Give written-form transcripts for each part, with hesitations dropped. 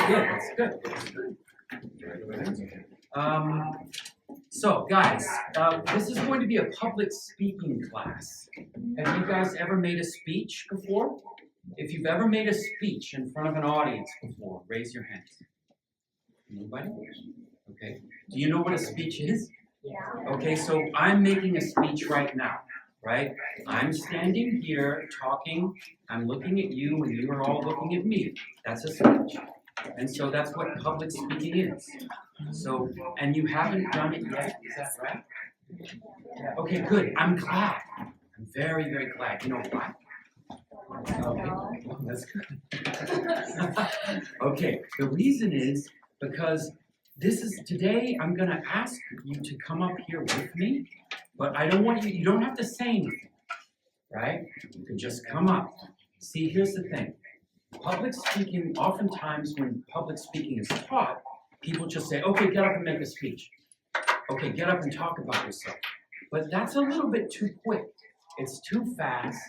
good. That's good. That's good. So, guys, this is going to be a public speaking class. Have you guys ever made a speech before? If you've ever made a speech in front of an audience before, raise your hand. Nobody? Okay. Do you know what a speech is? Yeah. Okay, so I'm making a speech right now, right? I'm standing here talking, I'm looking at you, and you are all looking at me. That's a speech. And so that's what public speaking is. So, and you haven't done it yet, is that right? Okay, good. I'm glad. I'm very, very glad. You know why? Okay, that's good. Okay, the reason is because today I'm going to ask you to come up here with me, but I don't want you don't have to say anything, right? You can just come up. See, here's the thing. Public speaking, oftentimes when public speaking is taught, people just say, okay, get up and make a speech. Okay, get up and talk about yourself. But that's a little bit too quick. It's too fast,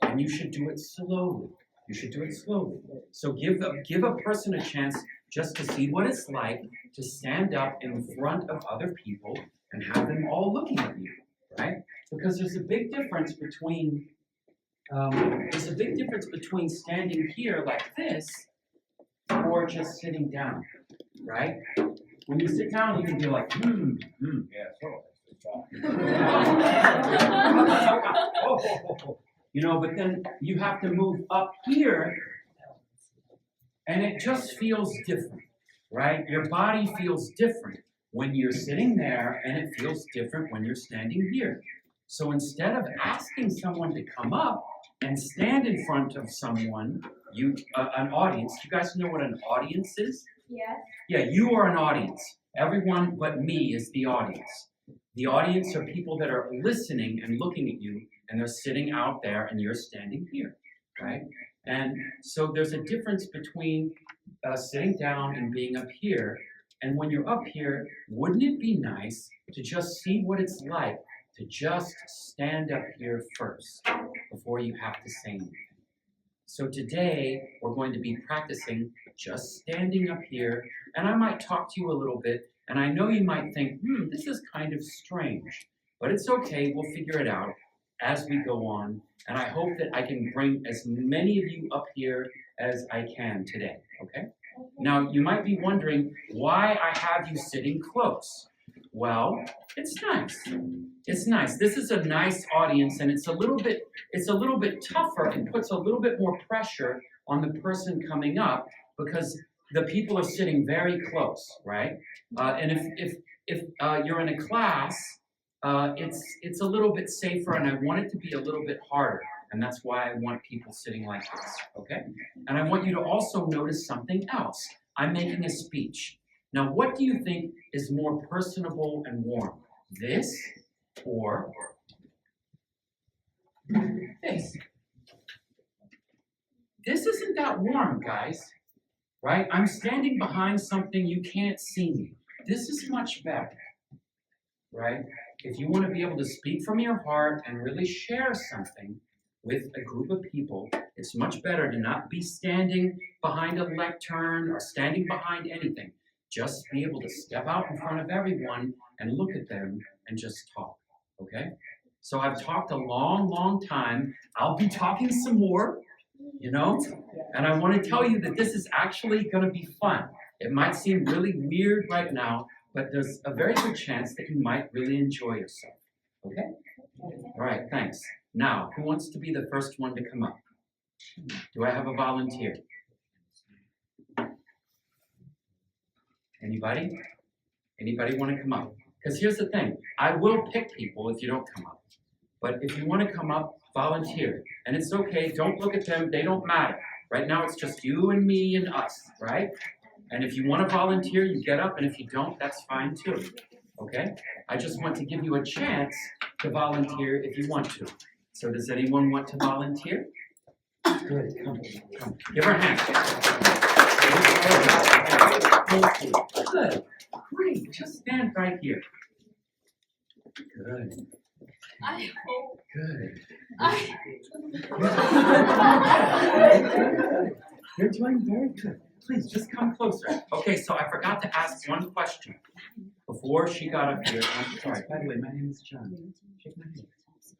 and you should do it slowly. You should do it slowly. So give a person a chance just to see what it's like to stand up in front of other people and have them all looking at you, right? Because there's a big difference between standing here like this or just sitting down, right? When you sit down, you can be like, Yeah, you know, but then you have to move up here, and it just feels different, right? Your body feels different when you're sitting there, and it feels different when you're standing here. So instead of asking someone to come up and stand in front of someone, an audience, you guys know what an audience is? Yes. Yeah, you are an audience. Everyone but me is the audience. The audience are people that are listening and looking at you, and they're sitting out there, and you're standing here, right? And so there's a difference between sitting down and being up here. And when you're up here, wouldn't it be nice to just see what it's like to just stand up here first before you have to say anything? So today, we're going to be practicing just standing up here, and I might talk to you a little bit, and I know you might think, this is kind of strange, but it's okay, we'll figure it out as we go on, and I hope that I can bring as many of you up here as I can today, okay? Now, you might be wondering why I have you sitting close. Well, it's nice. It's nice. This is a nice audience, and it's a little bit tougher and puts a little bit more pressure on the person coming up because the people are sitting very close, right? And if you're in a class, it's a little bit safer, and I want it to be a little bit harder, and that's why I want people sitting like this, okay? And I want you to also notice something else. I'm making a speech. Now, what do you think is more personable and warm? This or this? This isn't that warm, guys, right? I'm standing behind something, you can't see me. This is much better, right? If you want to be able to speak from your heart and really share something with a group of people, it's much better to not be standing behind a lectern or standing behind anything. Just be able to step out in front of everyone and look at them and just talk, okay? So I've talked a long, long time. I'll be talking some more, you know? And I want to tell you that this is actually going to be fun. It might seem really weird right now, but there's a very good chance that you might really enjoy yourself, okay? All right, thanks. Now, who wants to be the first one to come up? Do I have a volunteer? Anybody? Anybody want to come up? Because here's the thing. I will pick people if you don't come up. But if you want to come up, volunteer. And it's okay. Don't look at them. They don't matter. Right now, it's just you and me and us, right? And if you want to volunteer, you get up. And if you don't, that's fine too. Okay? I just want to give you a chance to volunteer if you want to. So does anyone want to volunteer? Good. Come. Give her a hand. Thank you. Good. Great. Just stand right here. Good. I hope. Good. You're doing very good. please, just come closer. Okay, so I forgot to ask one question before she got up here. I'm sorry. By the way, my name is John. Shake my hand.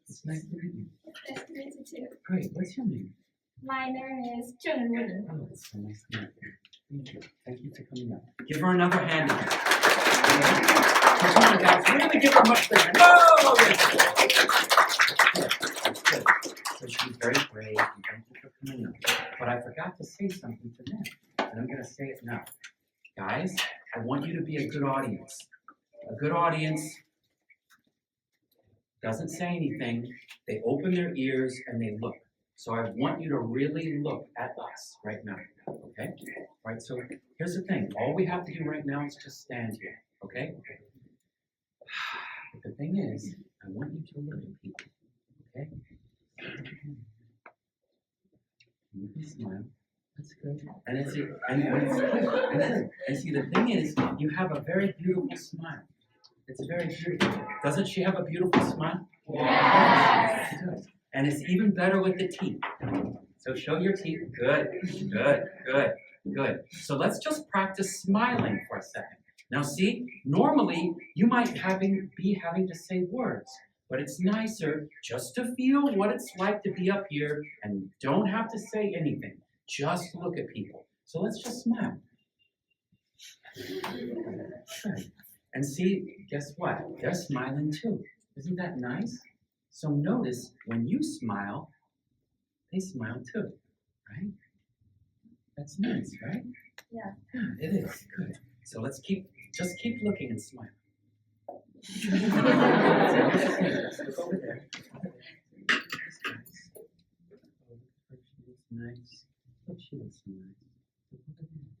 It's nice to meet you. Nice to meet you too. Great. What's your name? My name is Zheng Ren. Oh, it's so nice to meet you. Thank you. Thank you for coming up. Give her another hand. Come on, guys. Really give her much bigger. No! That's good. So she's very brave, and thank you for coming up. But I forgot to say something to them, and I'm going to say it now. Guys, I want you to be a good audience. A good audience doesn't say anything. They open their ears and they look. So I want you to really look at us right now, okay? All right, so here's the thing. All we have to do right now is just stand here, okay? But the thing is, I want you to look at people, okay? You can smile. That's good. And it's and see, the thing is, you have a very beautiful smile. It's very beautiful. Doesn't she have a beautiful smile? Yes. She does. And it's even better with the teeth. So show your teeth. Good, good, good, good. So let's just practice smiling for a second. Now see, normally you might be having to say words, but it's nicer just to feel what it's like to be up here and don't have to say anything. Just look at people. So let's just smile. Good. And see, guess what? They're smiling too. Isn't that nice? So notice when you smile, they smile too, right? That's nice, right? Yeah. Yeah, it is. Good. So let's just keep looking and smile. Let's look over there. Nice. Look, she looks nice. Look over there.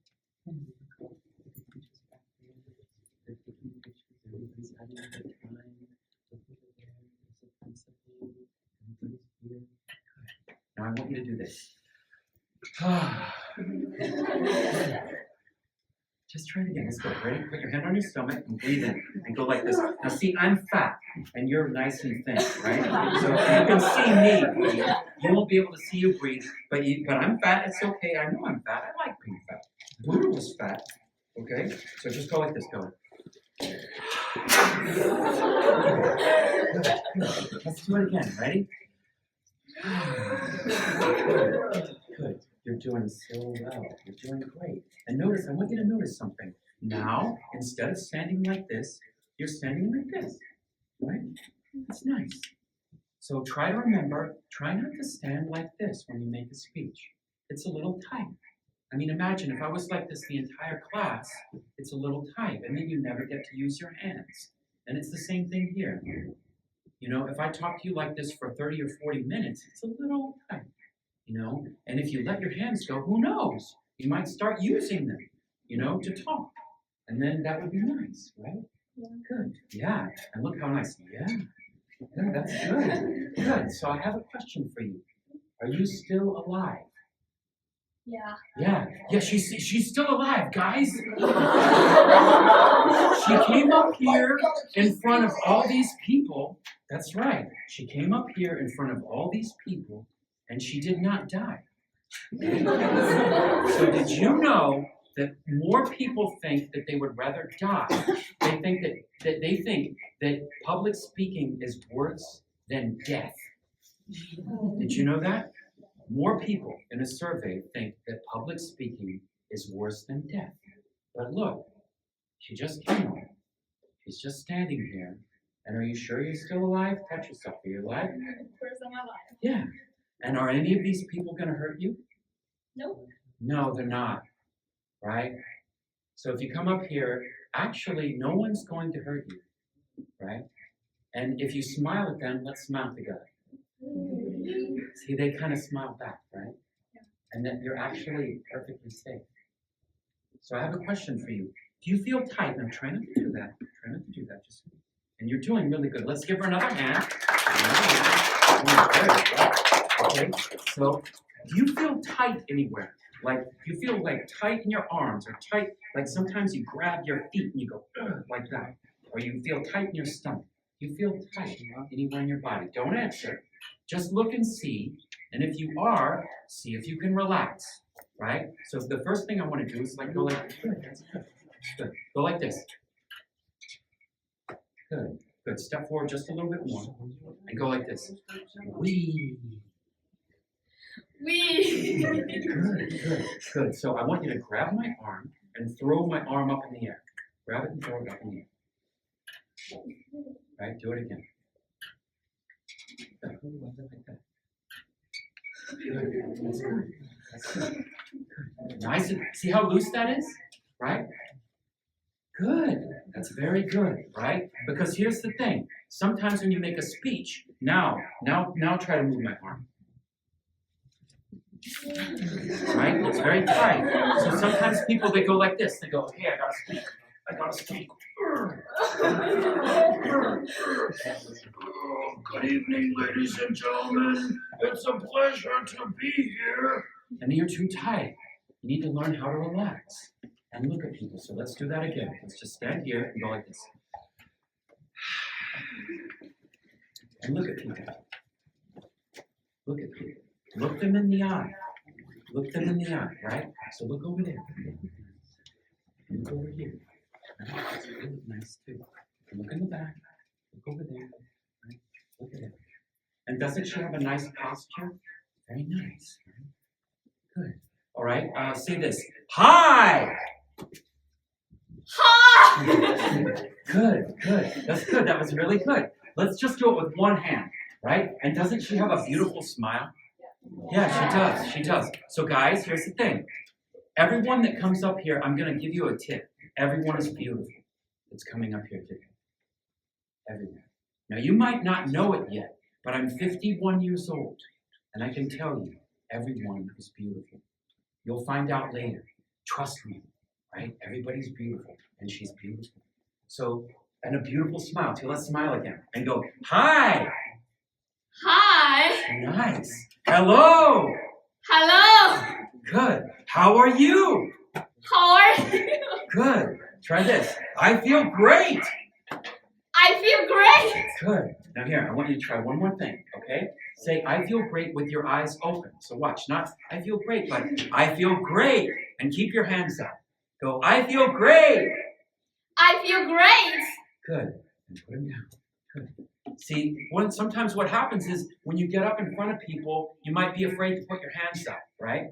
Everybody's having a good time. Look over there. There's a principal. Everybody's here. Good. Now I want you to do this. Just try it again. Let's go. Ready? Put your hand on your stomach and breathe in. And go like this. Now see, I'm fat and you're nice and thin, right? So you can see me breathe. You won't be able to see you breathe, but I'm fat. It's okay. I know I'm fat. I like being fat. Buddha was fat. Okay? So just go like this. Go. Let's do it again. Ready? Good. You're doing so well. You're doing great. And notice, I want you to notice something. Now, instead of standing like this, you're standing like this. Right? That's nice. So try to remember, try not to stand like this when you make a speech. It's a little tight. I mean, imagine if I was like this the entire class, it's a little tight, and then you never get to use your hands. And it's the same thing here. You know, if I talk to you like this for 30 or 40 minutes, it's a little tight. You know, and if you let your hands go, who knows? You might start using them, you know, to talk. And then that would be nice, right? Yeah. Good. Yeah. And look how nice. Yeah. Yeah, that's good. Good. So I have a question for you. Are you still alive? Yeah. Yeah. Yeah, she's still alive, guys. She came up here in front of all these people. That's right. She came up here in front of all these people. And she did not die. So did you know that more people think that they would rather die? They think that public speaking is worse than death. Did you know that? More people in a survey think that public speaking is worse than death. But look, she just came up. She's just standing here. And are you sure you're still alive? Touch yourself. Are you alive? Of course I'm alive. Yeah. And are any of these people going to hurt you? Nope. No, they're not, right? So if you come up here, actually, no one's going to hurt you, right? And if you smile at them, let's smile together. See, they kind of smile back, right? Yeah. And then you're actually perfectly safe. So I have a question for you. Do you feel tight? Now try not to do that. Try not to do that. And you're doing really good. Let's give her another hand. Okay, so do you feel tight anywhere? Like, do you feel like tight in your arms or tight, like sometimes you grab your feet and you go, like that. Or you feel tight in your stomach. Do you feel tight anywhere in your body? Don't answer. Just look and see. And if you are, see if you can relax. right? So the first thing I want to do is like go like good, that's good. Good. Go like this. Good. Good. Step forward just a little bit more and go like this. Wee. Good. So I want you to grab my arm and throw my arm up in the air. Grab it and throw it up in the air. Right? Do it again. Good. Like that. Good. That's good. That's good. Good. Nice. See how loose that is? Right? Good. That's very good, right? Because here's the thing. Sometimes when you make a speech, now try to move my arm. Right? It's very tight. So sometimes people, they go like this. They go, hey, I gotta speak. Good evening, ladies and gentlemen. It's a pleasure to be here. And you're too tight. You need to learn how to relax and look at people. So let's do that again. Let's just stand here and go like this. And look at people. Look at people. Look them in the eye. Look them in the eye, right? So look over there. Look over here. That's really nice too. And look in the back. Look over there. Right? Look at it. And doesn't she have a nice posture? Very nice. Right? Good. All right. Say this. Hi. Hi. Good. That's good. That was really good. Let's just do it with one hand, right? And doesn't she have a beautiful smile? Yeah, she does. So guys, here's the thing. Everyone that comes up here, I'm going to give you a tip. Everyone is beautiful that's coming up here today. Everyone. Now, you might not know it yet, but I'm 51 years old, and I can tell you, everyone is beautiful. You'll find out later. Trust me, right? Everybody's beautiful, and she's beautiful. So, and a beautiful smile, too. Let's smile again. And go, hi! Hi. Nice. Hello! Hello. Good. How are you? How are you? Good. Try this. I feel great. I feel great. Good. Now here, I want you to try one more thing, okay? Say, I feel great with your eyes open. So watch, not, I feel great, but I feel great. And keep your hands up. Go, I feel great. I feel great. Good. And put them down. Good. See, sometimes what happens is when you get up in front of people, you might be afraid to put your hands up, right?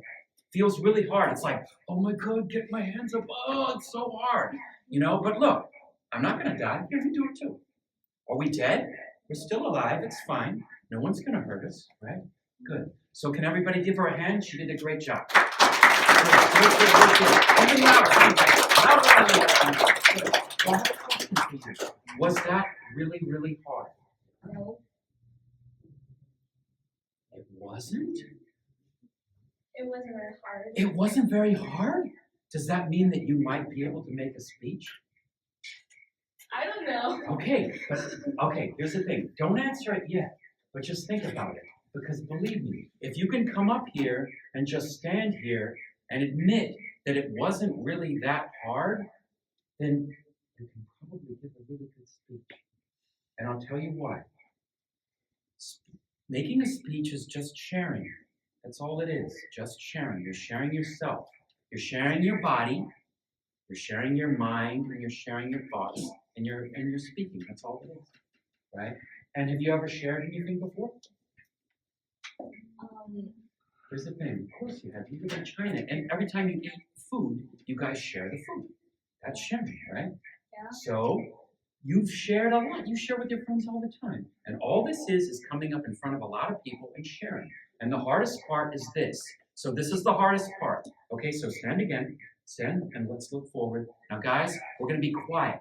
Feels really hard. It's like, oh my God, get my hands up. Oh, it's so hard. You know, but look, I'm not going to die. You can do it too. Are we dead? We're still alive. It's fine. No one's going to hurt us, right? Good. So can everybody give her a hand? She did a great job. Good. Even louder. Good. Well, I have a question for you. Was that really, really hard? No. It wasn't? It wasn't very hard. It wasn't very hard? Does that mean that you might be able to make a speech? I don't know. Okay, here's the thing. Don't answer it yet, but just think about it. Because believe me, if you can come up here and just stand here and admit that it wasn't really that hard, then you can probably give a really good speech. And I'll tell you why. Making a speech is just sharing. That's all it is, just sharing. You're sharing yourself. You're sharing your body. You're sharing your mind, and you're sharing your thoughts, and you're speaking. That's all it is, right? And have you ever shared anything before? Here's the thing. Of course you have. You live in China, and every time you eat food, you guys share the food. That's sharing, right? Yeah. So you've shared a lot. You share with your friends all the time. And all this is coming up in front of a lot of people and sharing. And the hardest part is this. So this is the hardest part. Okay, so stand again. Stand, and let's look forward. Now, guys, we're going to be quiet.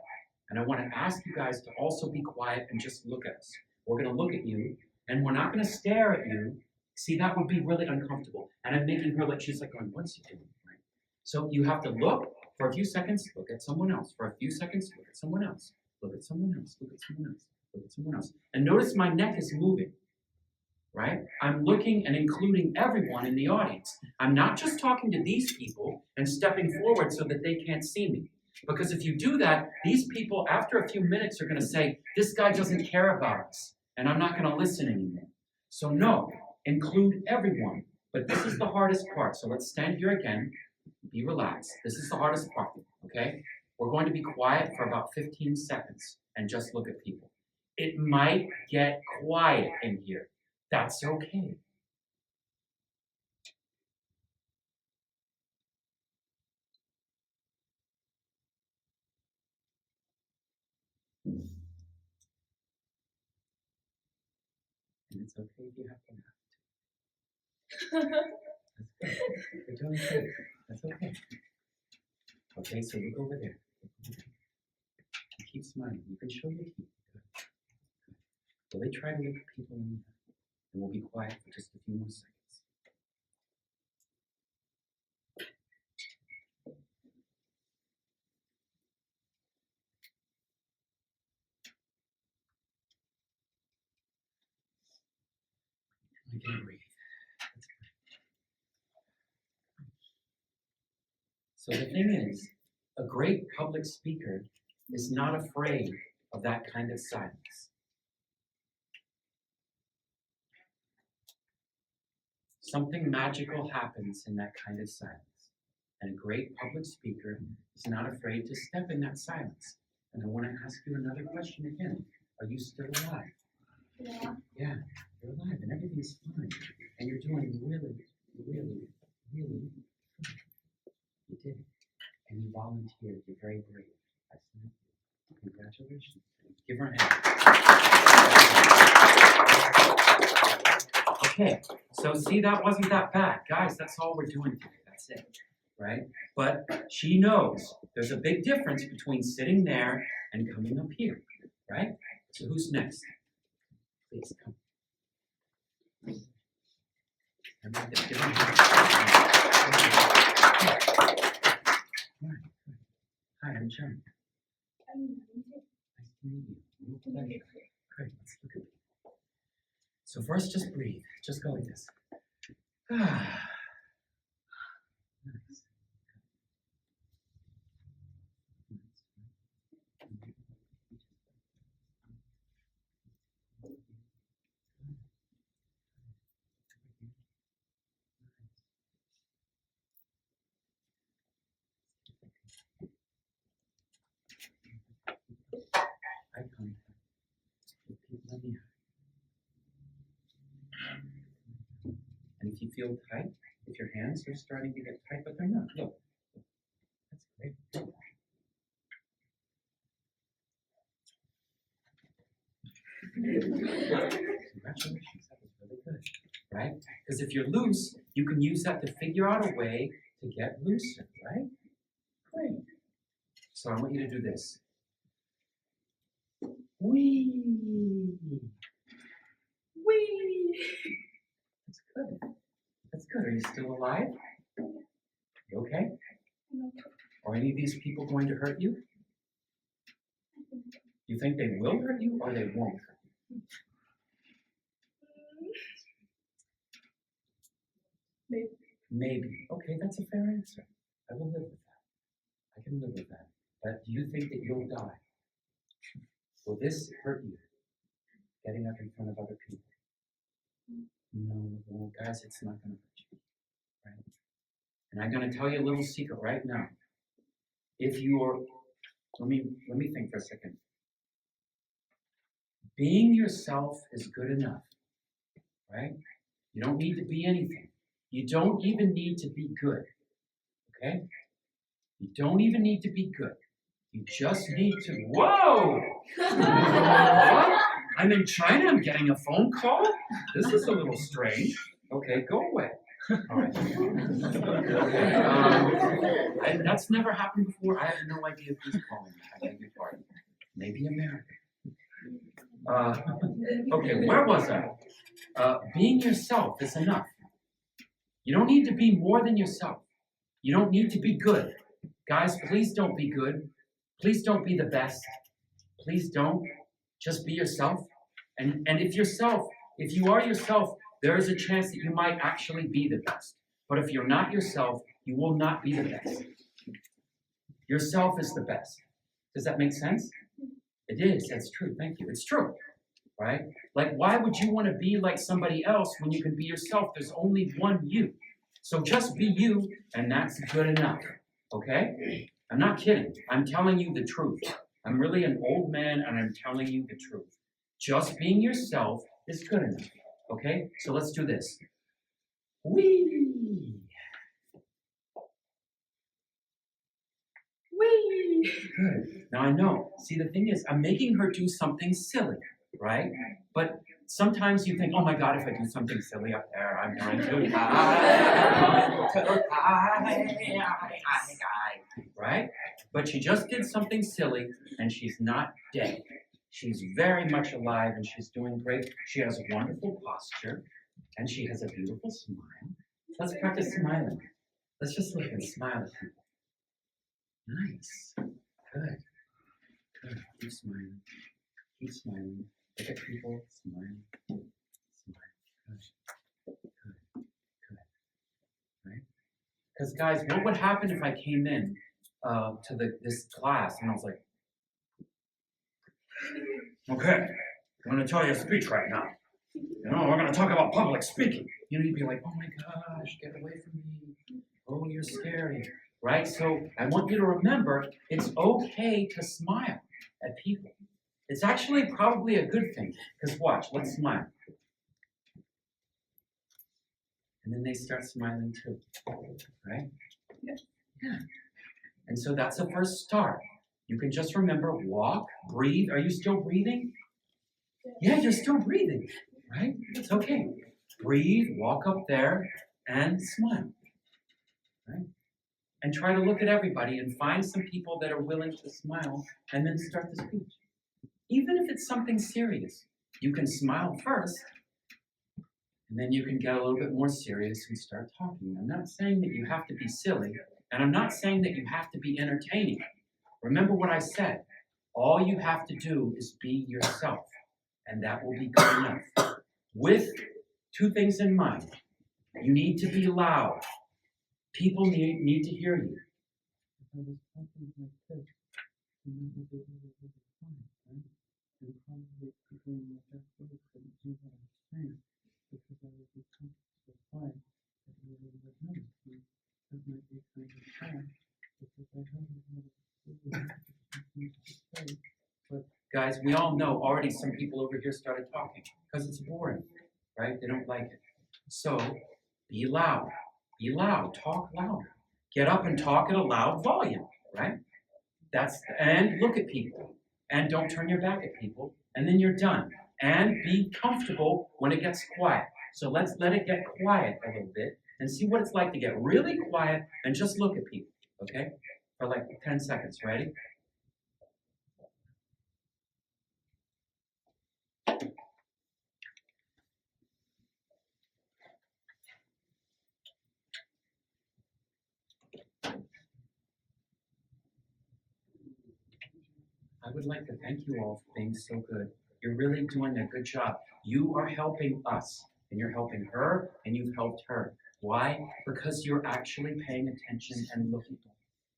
And I want to ask you guys to also be quiet and just look at us. We're going to look at you, and we're not going to stare at you. See, that would be really uncomfortable. And I'm making her like, she's like going, what's he doing? Right? So you have to look for a few seconds, look at someone else. For a few seconds, look at someone else. Look at someone else. Look at someone else. Look at someone else. And notice my neck is moving. Right? I'm looking and including everyone in the audience. I'm not just talking to these people and stepping forward so that they can't see me. Because if you do that, these people, after a few minutes, are going to say, this guy doesn't care about us, and I'm not going to listen anymore. So no, include everyone. But this is the hardest part. So let's stand here again. Be relaxed. This is the hardest part, okay? We're going to be quiet for about 15 seconds and just look at people. It might get quiet in here. That's okay. And it's okay if you have to laugh. That's good. You're doing great. That's okay. Okay, so look over there. And keep smiling. You can show your teeth. Good. So they try to look at people in the eye. And we'll be quiet for just a few more seconds. Again, breathe. That's good. So the thing is, a great public speaker is not afraid of that kind of silence. Something magical happens in that kind of silence. And a great public speaker is not afraid to step in that silence. And I want to ask you another question again. Are you still alive? Yeah. Yeah, you're alive and everything's fine. And you're doing really, really, really good. You did it. And you volunteered. You're very brave. I salute you. Congratulations. Give her a hand. Okay, so see, that wasn't that bad. Guys, that's all we're doing today. That's it, right? But she knows there's a big difference between sitting there and coming up here, right? So who's next? Please come. Give her a hand. Hi, I'm John. Nice to meet you. Great, let's look at it. So first, just breathe. Just go like this. Nice. Eye contact with people in the eye. And if you feel tight, if your hands are starting to get tight, but they're not, look. That's great. Congratulations, that was really good, right? Because if you're loose, you can use that to figure out a way to get looser, right? Great. So I want you to do this. Whee! Whee! That's good. That's good. Are you still alive? You okay? Are any of these people going to hurt you? You think they will hurt you or they won't hurt you? Maybe. Maybe. Okay, that's a fair answer. I will live with that. I can live with that. But do you think that you'll die? Will this hurt you? Getting up in front of other people? No, well, guys, it's not going to hurt you. Right? And I'm going to tell you a little secret right now. If you're, let me think for a second. Being yourself is good enough, right? You don't need to be anything. You don't even need to be good, okay? You don't even need to be good. You just need to, whoa! What? I'm in China, I'm getting a phone call? This is a little strange. Okay, go away. All right. And that's never happened before. I have no idea who's calling. I beg your pardon. Maybe America. Okay, where was I? Being yourself is enough. You don't need to be more than yourself. You don't need to be good. Guys, please don't be good. Please don't be the best. Please don't. Just be yourself. And if you are yourself, there is a chance that you might actually be the best. But if you're not yourself, you will not be the best. Yourself is the best. Does that make sense? It is. That's true. Thank you. It's true. right? Like, why would you want to be like somebody else when you can be yourself? There's only one you. So just be you, and that's good enough, okay? I'm not kidding. I'm telling you the truth. I'm really an old man, and I'm telling you the truth. Just being yourself is good enough, okay? So let's do this. Whee! Whee! Good. Now I know. See, the thing is, I'm making her do something silly, right? But sometimes you think, oh my God, if I do something silly up there, I'm going to die. Right? But she just did something silly, and she's not dead. She's very much alive, and she's doing great. She has wonderful posture, and she has a beautiful smile. Let's practice smiling. Let's just look and smile at people. Nice. Good. Good. Keep smiling. Keep smiling. Look at people. Smile. Smile. Good. Good. Good. Right? Because guys, what would happen if I came in to this class and I was like, okay, I'm going to tell you a speech right now. You know, we're going to talk about public speaking. You know, you'd be like, oh my gosh, get away from me. Oh, you're scary. Right? So I want you to remember it's okay to smile at people. It's actually probably a good thing. Because watch, let's smile. And then they start smiling too. Right? Yeah. And so that's the first start. You can just remember, walk, breathe. Are you still breathing? Yeah, you're still breathing. Right? It's okay. Breathe, walk up there, and smile. Right? And try to look at everybody and find some people that are willing to smile and then start the speech. Even if it's something serious, you can smile first, and then you can get a little bit more serious and start talking. I'm not saying that you have to be silly, and I'm not saying that you have to be entertaining. Remember what I said. All you have to do is be yourself, and that will be good enough. With two things in mind. You need to be loud. People need to hear you. But guys, we all know already some people over here started talking because it's boring, right? They don't like it. So be loud. Be loud. Talk louder. Get up and talk at a loud volume, right? And look at people. And don't turn your back at people. And then you're done. And be comfortable when it gets quiet. So let's let it get quiet a little bit and see what it's like to get really quiet and just look at people, okay? For like 10 seconds. Ready? I would like to thank you all for being so good. You're really doing a good job. You are helping us, and you're helping her, and you've helped her. Why? Because you're actually paying attention and looking.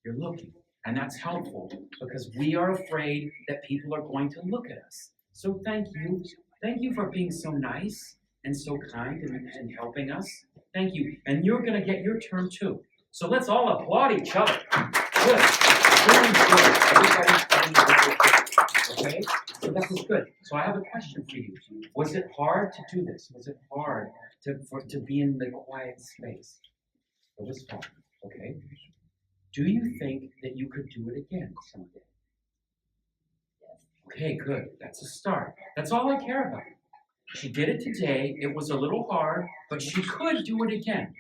You're looking, and that's helpful because we are afraid that people are going to look at us. So thank you. Thank you for being so nice and so kind and helping us. Thank you. And you're going to get your turn too. So let's all applaud each other. Good. Very good. Everybody's doing good. Okay? So this is good. So I have a question for you. Was it hard to do this? Was it hard to be in the quiet space? It was hard. Okay? Do you think that you could do it again someday? Okay, good. That's a start. That's all I care about. She did it today. It was a little hard, but she could do it again.